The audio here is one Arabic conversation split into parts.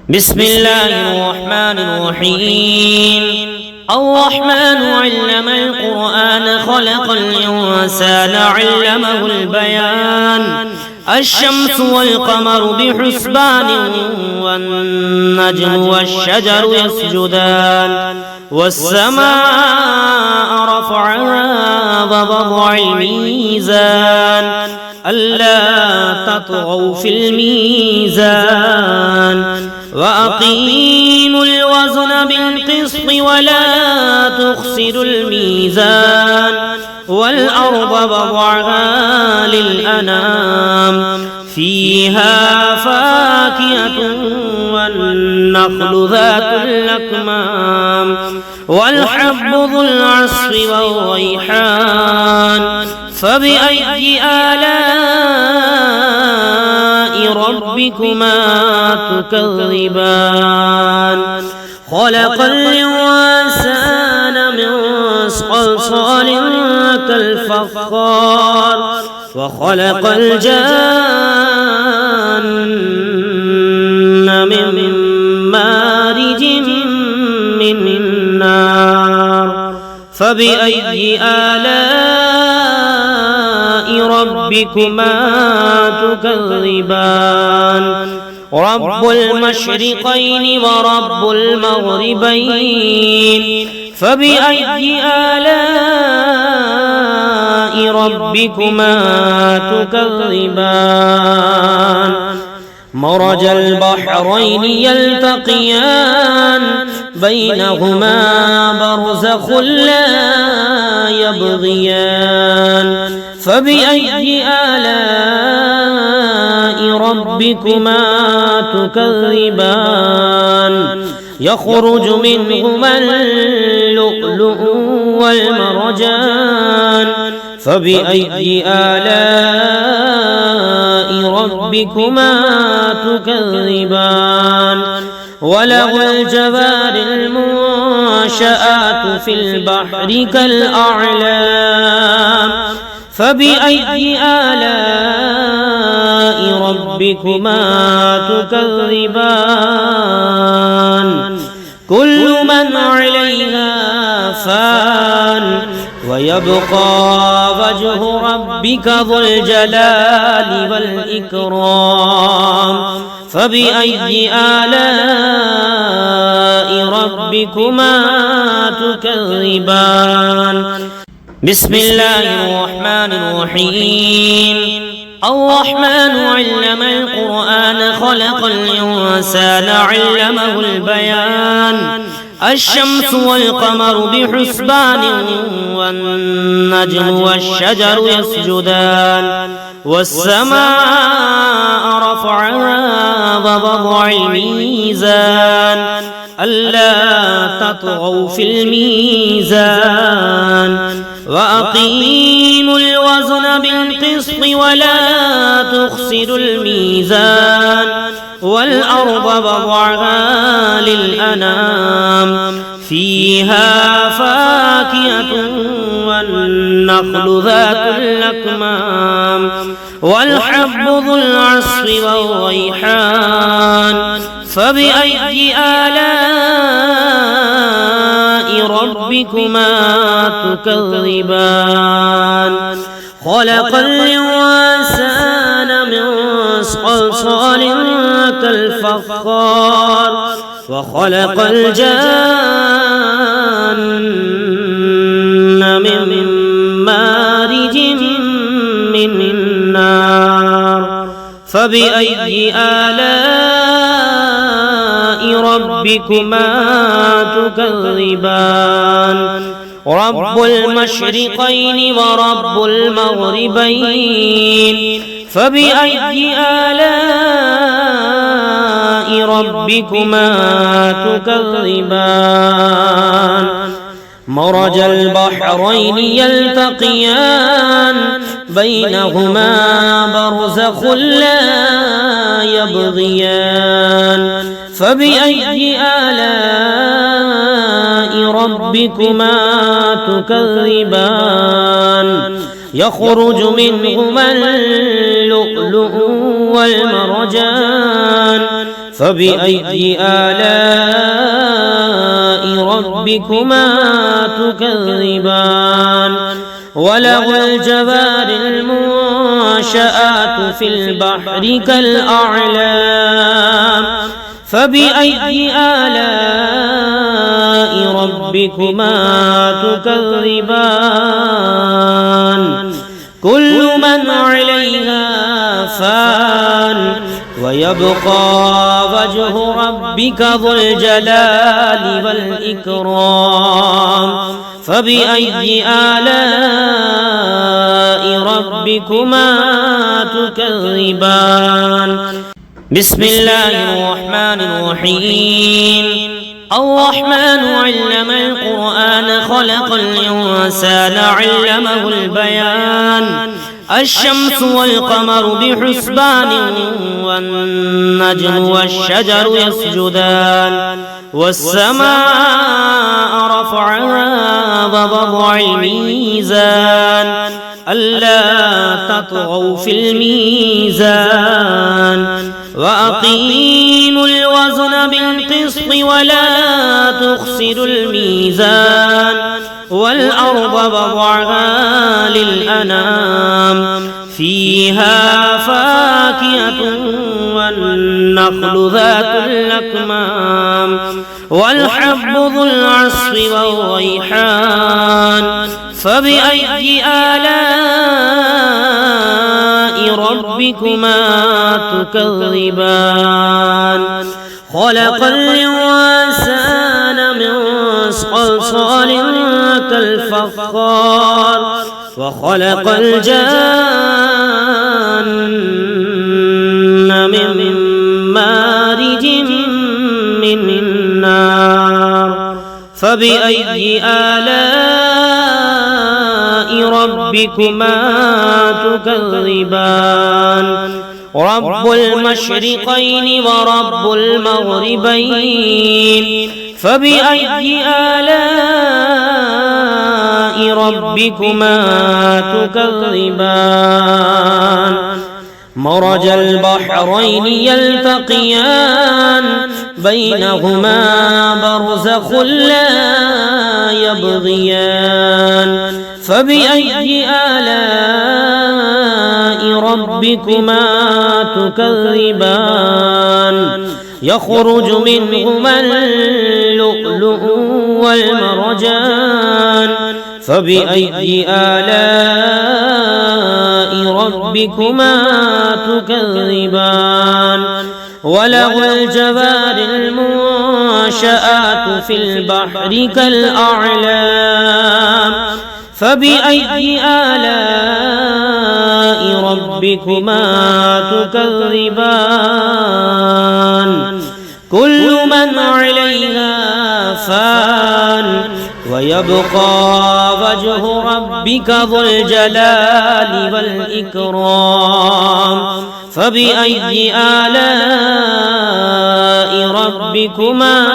بسم الله الرحمن الرحيم الرحمن علم القرآن خلق الإنسان علمه البيان الشمس والقمر بحسبان والنجم والشجر يسجدان والسماء رفعها ووضع الميزان ألا تطغوا في الميزان وأقيموا الوزن بالقسط ولا تخسروا الميزان والأرض وضعها للأنام فيها فاكهة والنخل ذات الأكمام والحب ذو العصف والريحان فبأي آلاء ربكما تكذبان خلق الإنسان من صلصال كالفخار وخلق الجان من مارج من نار فبأي آلاء ربكما تكذبان رب المشرقين ورب المغربين فبأي آلاء ربكما تكذبان مرج البحرين يلتقيان بينهما برزخ لا يبغيان فبأي آلاء ربكما تكذبان يخرج منهما اللؤلؤ والمرجان فبأي آلاء ربكما تكذبان وله الجوار المنشآت في البحر كالأعلام فبأي آلاء ربكما تكذبان كل من عليها فان ويبقى وجه ربك ذو الجلال والإكرام فبأي آلاء ربكما تكذبان بسم الله الرحمن الرحيم الرحمن علم القرآن خلق الإنسان علمه البيان الشمس والقمر بحسبان والنجم والشجر يسجدان والسماء رفعها ووضع الميزان ألا تطغوا في الميزان وأقيموا الوزن بالقسط ولا تخسروا الميزان والأرض وضعها للأنام فيها فاكهة والنخل ذات الأكمام والحب ذو العصف والريحان فبأي آلاء ربكما تكذبان خلق الإنسان من صلصال كالفخار وخلق الجان من مارج من نار فبأي آلاء ربكما تكذبان رب المشرقين ورب المغربين فبأي آلاء ربكما تكذبان مرج البحرين يلتقيان بينهما برزخ لا يبغيان فبأي آلاء ربكما تكذبان يخرج منهما اللؤلؤ والمرجان فبأي آلاء ربكما تكذبان وله الجوار المنشآت في البحر كالأعلام فبأي آلاء ربكما تكذبان كل من عليها فان ويبقى وجه ربك ذو الجلال والإكرام فبأي آلاء ربكما تكذبان بسم الله الرحمن الرحيم الرحمن علم القرآن خلق الإنسان علمه البيان الشمس والقمر بحسبان والنجم والشجر يسجدان والسماء رفعها ووضع الميزان ألا تطغوا في الميزان وأقيموا الوزن بالقسط ولا تخسروا الميزان والأرض وضعها للأنام فيها فاكهة والنخل ذات الأكمام والحب ذو العصف والريحان فبأي آلاء ربكما تكذبان خلق الإنسان من صلصال كالفخار وخلق الجان من مارج من نار فبأي آلاء ربكما تكذبان رب المشرقين ورب المغربين فبأي آلاء ربكما تكذبان مرج البحرين يلتقيان بينهما برزخ لا يبغيان فبأي آلاء ربكما تكذبان يخرج منهما اللؤلؤ والمرجان فبأي آلاء ربكما تكذبان وله الجوار المنشآت في البحر كالأعلام فبأي آلاء ربكما تكذبان كل من عليها فان ويبقى وجه ربك ذو الجلال والإكرام فبأي آلاء ربكما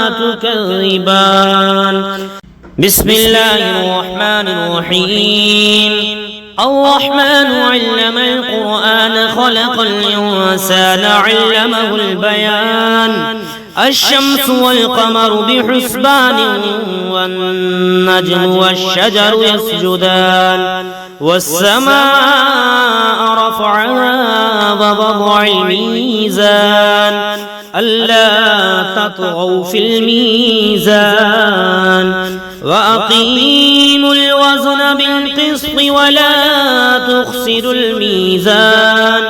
تكذبان بسم الله الرحمن الرحيم الرحمن علم القرآن خلق الإنسان علمه البيان الشمس والقمر بحسبان والنجم والشجر يسجدان والسماء رفعها ووضع الميزان ألا تطغوا في الميزان وأقيموا الوزن بالقسط ولا تخسروا الميزان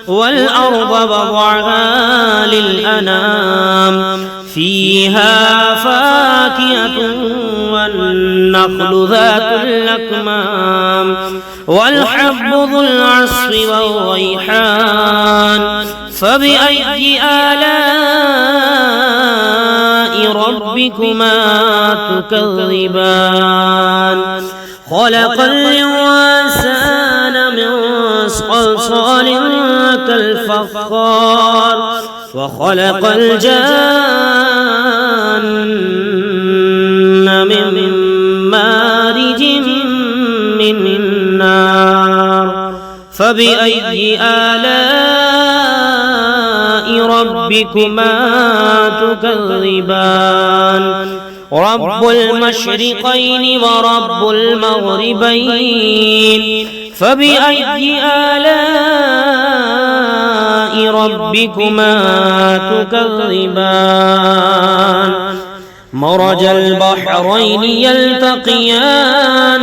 والأرض وضعها للأنام فيها فاكهة والنخل ذات الأكمام والحب ذو العصف والريحان فبأي آلاء ربكما تكذبان خلق الإنسان من صلصال كالفخار وخلق الجان من مارج من نار فبأي آلاء ربكما تكذبان رب المشرقين ورب المغربين فبأي آلاء ربكما تكذبان مرج البحرين يلتقيان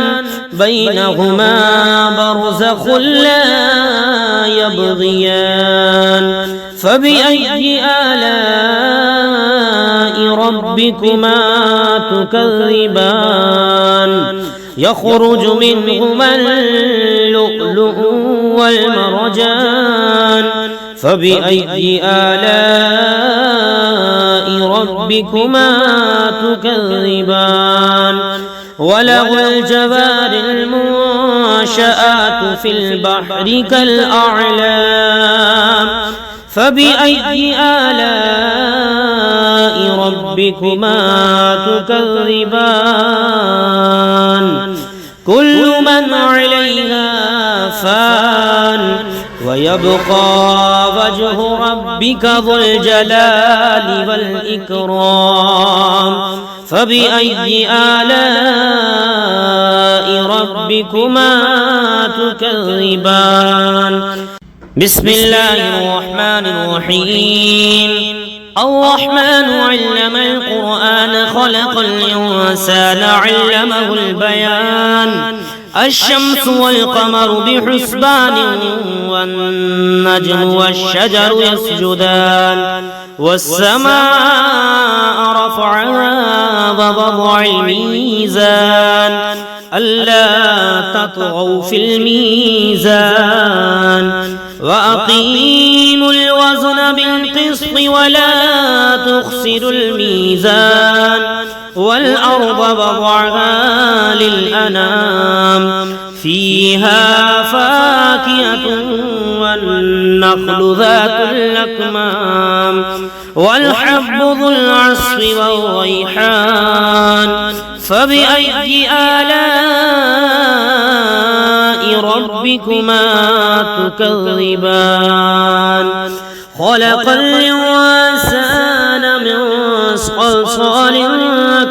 بينهما برزخ لا يبغيان فبأي آلاء ربكما تكذبان يخرج منهما اللؤلؤ والمرجان فبأي آلاء ربكما تكذبان وله الجوار المنشآت في البحر كالأعلام فبأي آلاء ربكما تكذبان كل من عليها فان ويبقى وجه ربك ذو الجلال والإكرام فبأي آلاء ربكما تكذبان بسم الله الرحمن الرحيم الرحمن علم القرآن خلق الإنسان علمه البيان الشمس والقمر بحسبان والنجم والشجر يسجدان والسماء رفعها ووضع الميزان ألا تطغوا في الميزان وأقيموا الوزن بالقسط ولا تخسروا الميزان والأرض وضعها للأنام فيها فاكهة والنخل ذات الأكمام والحب ذو العصف والريحان فبأي آلاء ربكما تكذبان خلق الإنسان من صلصال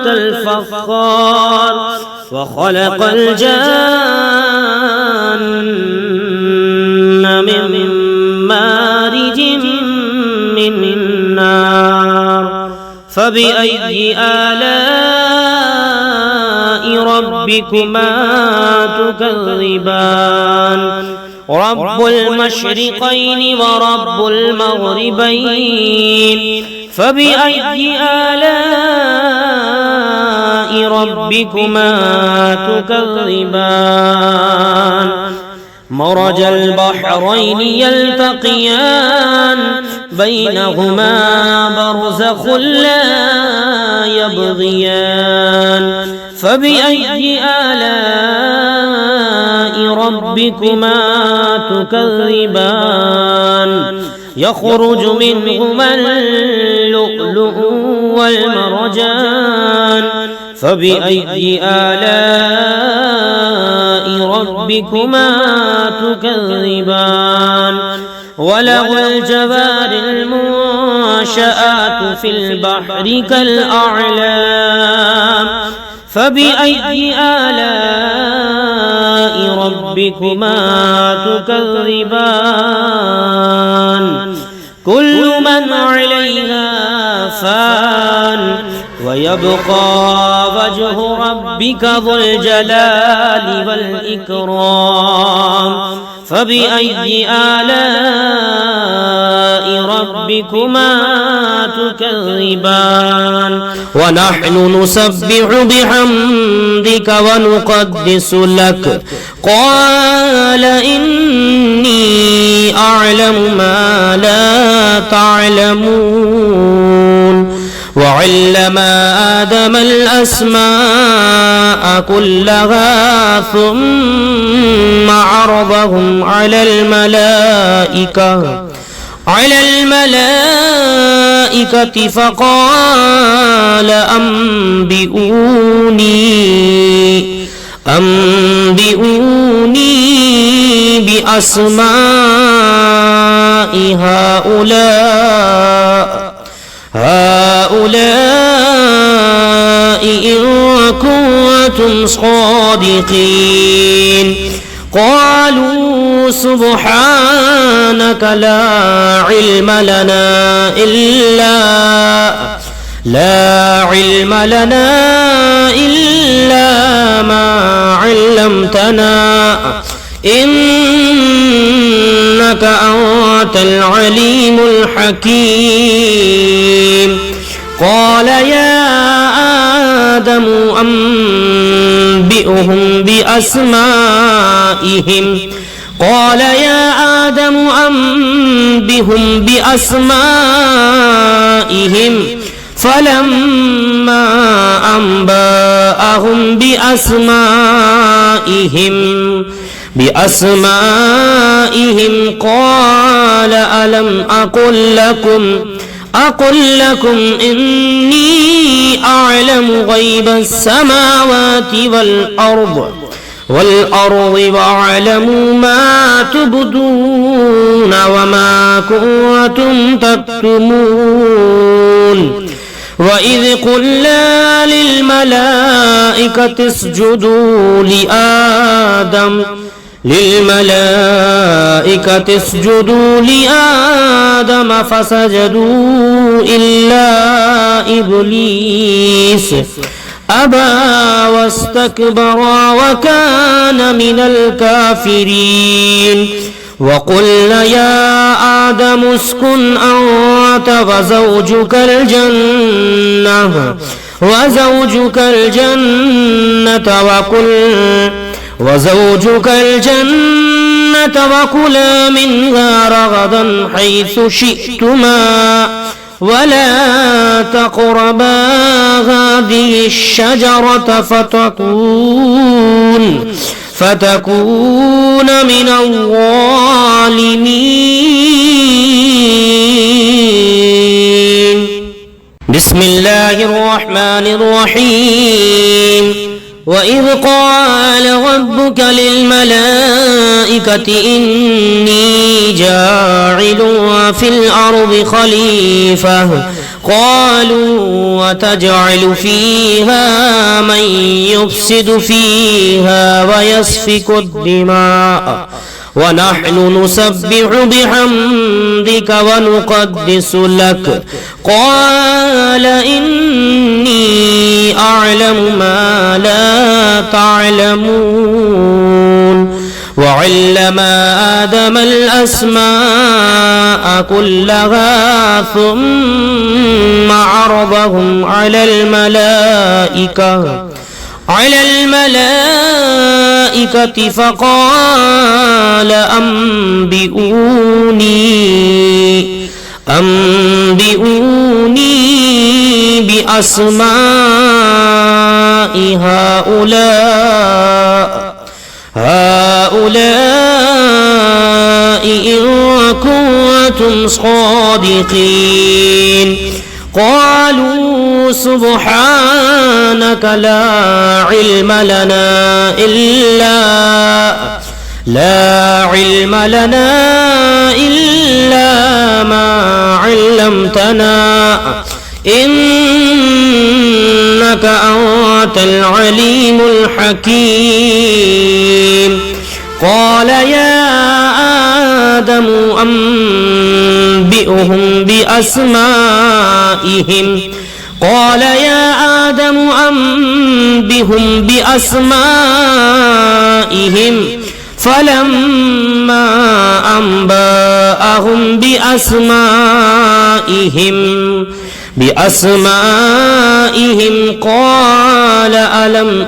كالفخار وخلق الجان من مارج من نار فبأي آلاء ربكما تكذبان رب المشرقين ورب المغربين فبأي آلاء ربكما تكذبان مرج البحرين يلتقيان بينهما برزخ لا يبغيان فبأي آلاء ربكما تكذبان يخرج منهما اللؤلؤ والمرجان فبأي آلاء ربكما تكذبان وله الجوار المنشآت في البحر كالأعلام فبأي آلاء ربكما تكذبان كل من عليها فان ويبقى وجه ربك ذو الجلال والإكرام فبأي آلاء ربكما تكذبان ونحن نسبح بحمدك ونقدس لك قال إني أعلم ما لا تعلمون وعلم آدم الأسماء كلها ثم عرضهم على الملائكة فقال أنبئوني بأسماء هؤلاء إن كنتم صادقين قالوا سبحانك لا علم لنا إلا ما علمتنا إنك أنت العليم الحكيم قال يا آدم أنبئهم بأسمائهم فلما أنبأهم بأسمائهم قال ألم أقل لكم إني أعلم غيب السماوات والأرض وأعلم ما تبدون وما كنتم تكتمون وإذ قلنا للملائكة اسجدوا لآدم فسجدوا إلا إبليس أبى واستكبر وكان من الكافرين وقلنا يا آدم اسكن أنت وزوجك الجنة وكلا منها رغدا حيث شئتما ولا تقربا هذه الشجرة فتكون من الظالمين بسم الله الرحمن الرحيم وإذ قال ربك للملائكة إني جاعل في الأرض خليفة قالوا وتجعل فيها من يفسد فيها ويسفك الدماء ونحن نسبح بحمدك ونقدس لك قال إني أعلم ما لا تعلمون وعلم آدم الأسماء كلها ثم عرضهم على الملائكة فقال أنبئوني بأسماء هؤلاء إن كنتم صادقين قالوا سبحانك لا علم لنا إلا ما علمتنا إنك أنت العليم الحكيم قال يا آدم أنبئهم بأسمائهم فلما أنبأهم بأسمائهم قال ألم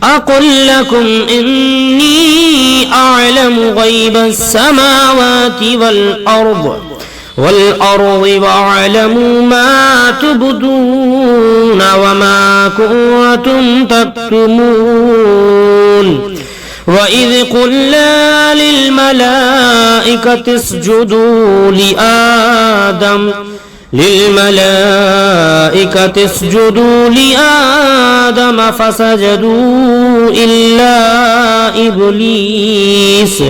أقل لكم إني أعلم غيب السماوات والأرض وأعلم ما تبدون وما كنتم تكتمون وإذ قلنا للملائكة للملائكة اسجدوا لآدم فسجدوا إلا إبليس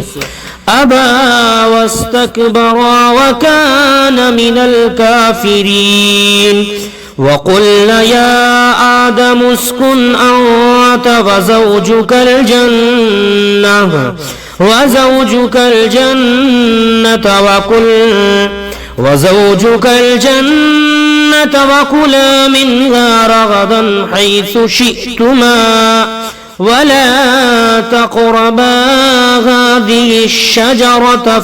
أبى واستكبر وكان من الكافرين وقلنا يا آدم اسكن أنت وزوجك الجنة وكلا منها رغدا حيث شئتما ولا تقربا هذه الشجرة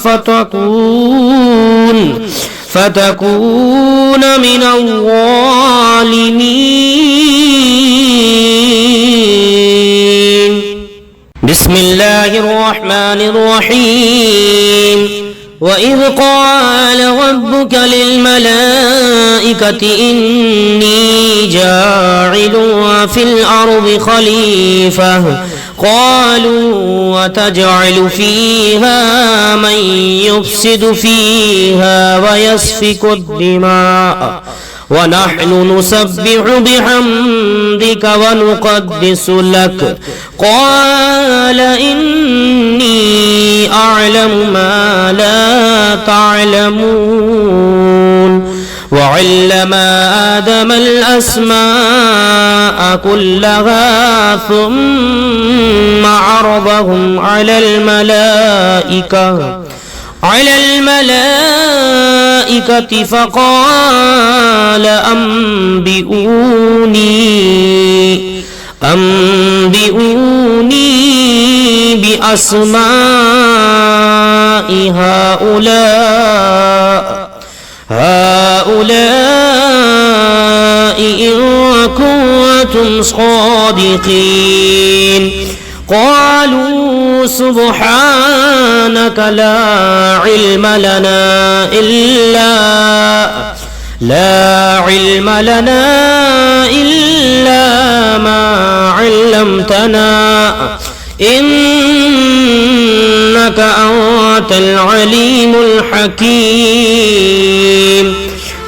فتكون من الظالمين. بسم الله الرحمن الرحيم. وإذ قال ربك للملائكة إني جاعل في الأرض خليفة قالوا وتجعل فيها من يفسد فيها ويسفك الدماء ونحن نسبح بحمدك ونقدس لك قال إني أعلم ما لا تعلمون وعلم آدم الأسماء كلها ثم عرضهم على الملائكة فقال أنبئوني بأسماء هؤلاء إن كنتم صادقين قالوا سبحانك لا علم لنا إلا ما علمتنا إنك أنت العليم الحكيم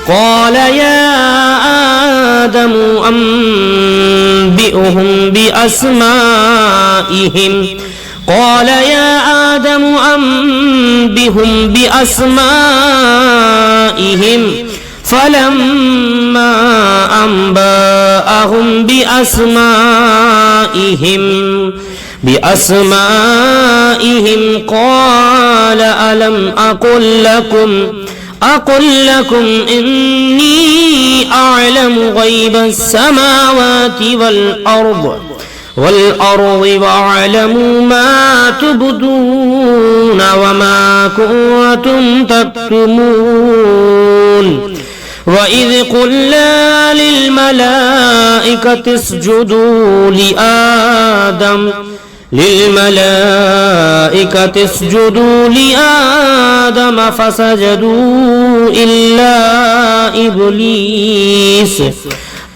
قال يا آدم أنبئهم بأسمائهم فلما أنبأهم بأسمائهم قال ألم أقل لكم إني أعلم غيب السماوات والأرض وأعلم ما تبدون وما كنتم تكتمون وإذ قلنا للملائكة اسجدوا لآدم فسجدوا إلا إبليس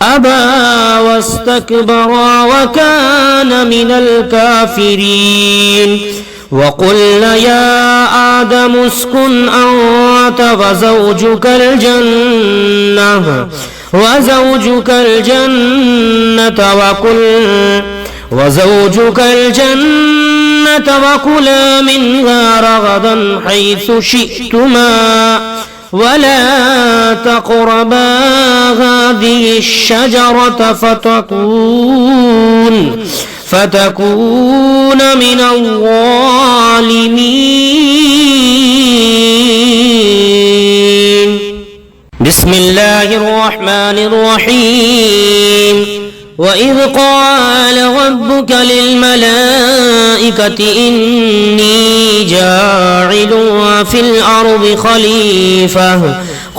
أبى واستكبر وكان من الكافرين وقلنا يا آدم اسكن أنت وزوجك الجنة وكلا منها رغدا حيث شئتما ولا تقربا هذه الشجرة فتكون من الظالمين. بسم الله الرحمن الرحيم. وإذ قال ربك للملائكة إني جاعل في الأرض خليفة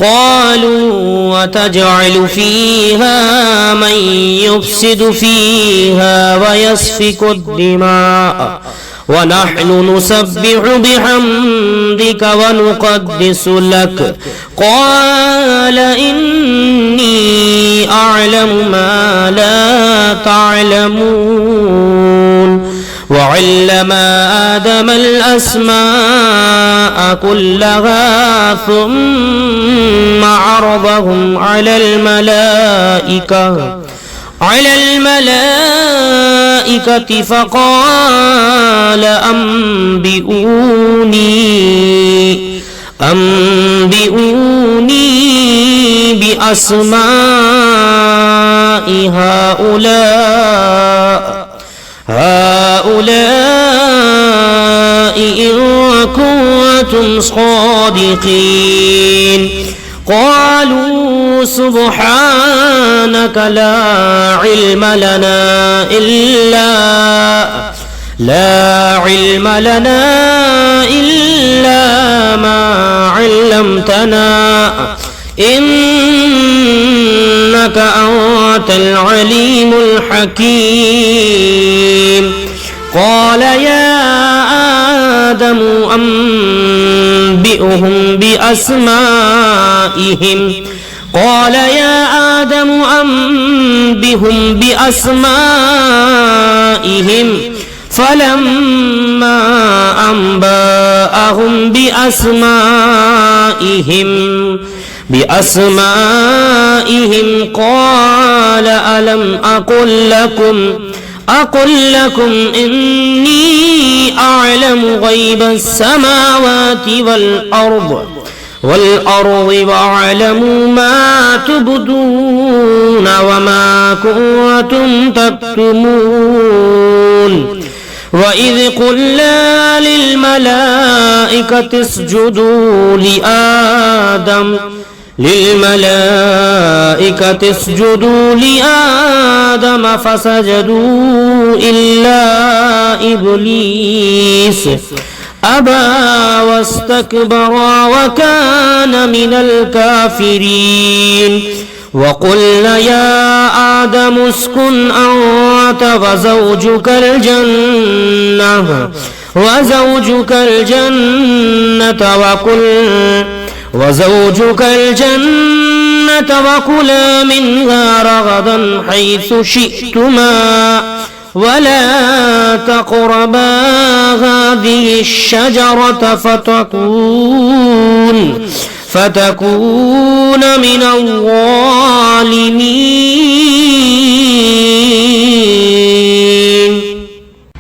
قالوا وتجعل فيها من يفسد فيها ويسفك الدماء ونحن نسبح بحمدك ونقدس لك قال إني أعلم ما لا تعلمون وعلم آدم الأسماء كلها ثم عرضهم على الملائكة فقال أنبئوني بأسماء هؤلاء إن كنتم صادقين. قالوا سبحانك لا علم لنا إلا ما علمتنا إنك أنت العليم الحكيم. قال يا آدم أنبئهم بأسمائهم فلما أنبأهم بأسمائهم قال ألم أقل لكم إني أعلم غيب السماوات والأرض وأعلم ما تبدون وما كنتم تكتمون. وإذ قلنا للملائكة اسجدوا لآدم فسجدوا إلا إبليس أبى واستكبر وكان من الكافرين. وقلنا يا آدم اسكن أنت وزوجك الجنة وكلا منها رغدا حيث شئتما ولا تقربا هذه الشجرة فتكون من الظالمين.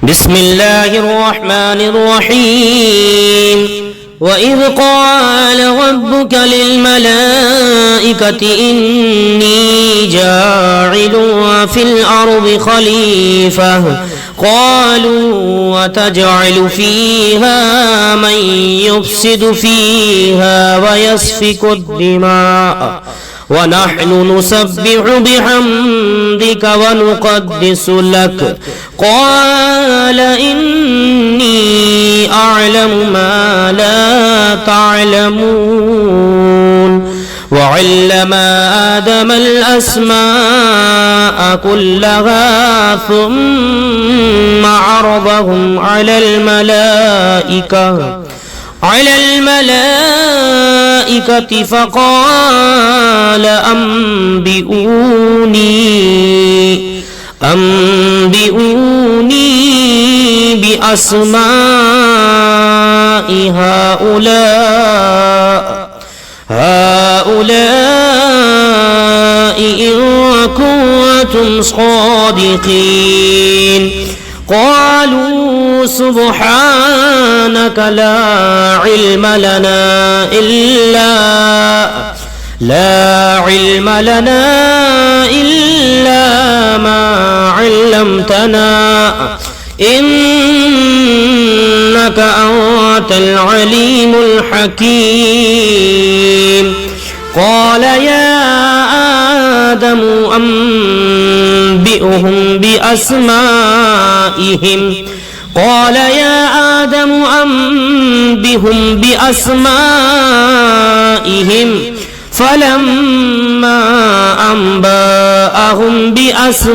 بسم الله الرحمن الرحيم. وإذ قال ربك للملائكة إني جاعل في الأرض خليفة قالوا وتجعل فيها من يفسد فيها ويسفك الدماء ونحن نسبح بحمدك ونقدس لك قال إني أعلم ما لا تعلمون. وعلم آدم الأسماء كلها ثم عرضهم على الملائكة فقال أنبئوني بأسماء هؤلاء إن كنتم صادقين. قالوا سبحانك لا علم لنا إلا ما علمتنا إنك أنت العليم الحكيم. قال يا آدم أنبئهم بأسمائهم فلما أنبأهم بأسمائهم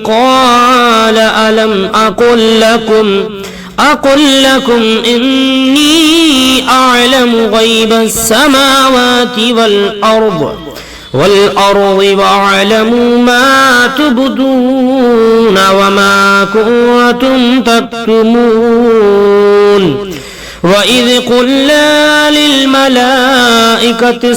قال ألم أقل لكم إني أعلم غيب السماوات والأرض والأرض واعلموا ما تبدون وما كنتم تكتمون وإذ قلنا للملائكة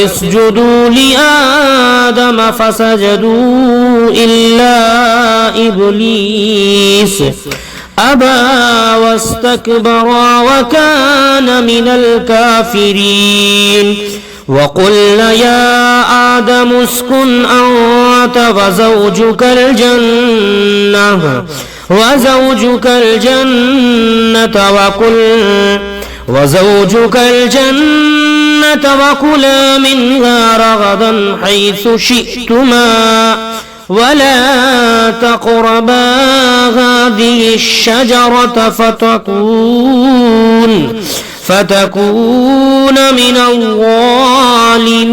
اسجدوا لآدم فسجدوا إلا إبليس أبى واستكبر وكان من الكافرين وقلنا يا آدم اسكن أنت وزوجك الجنة وكلا منها رغدا حيث شئتما ولا تقربا هذه الشجرة فتكون من الظالمين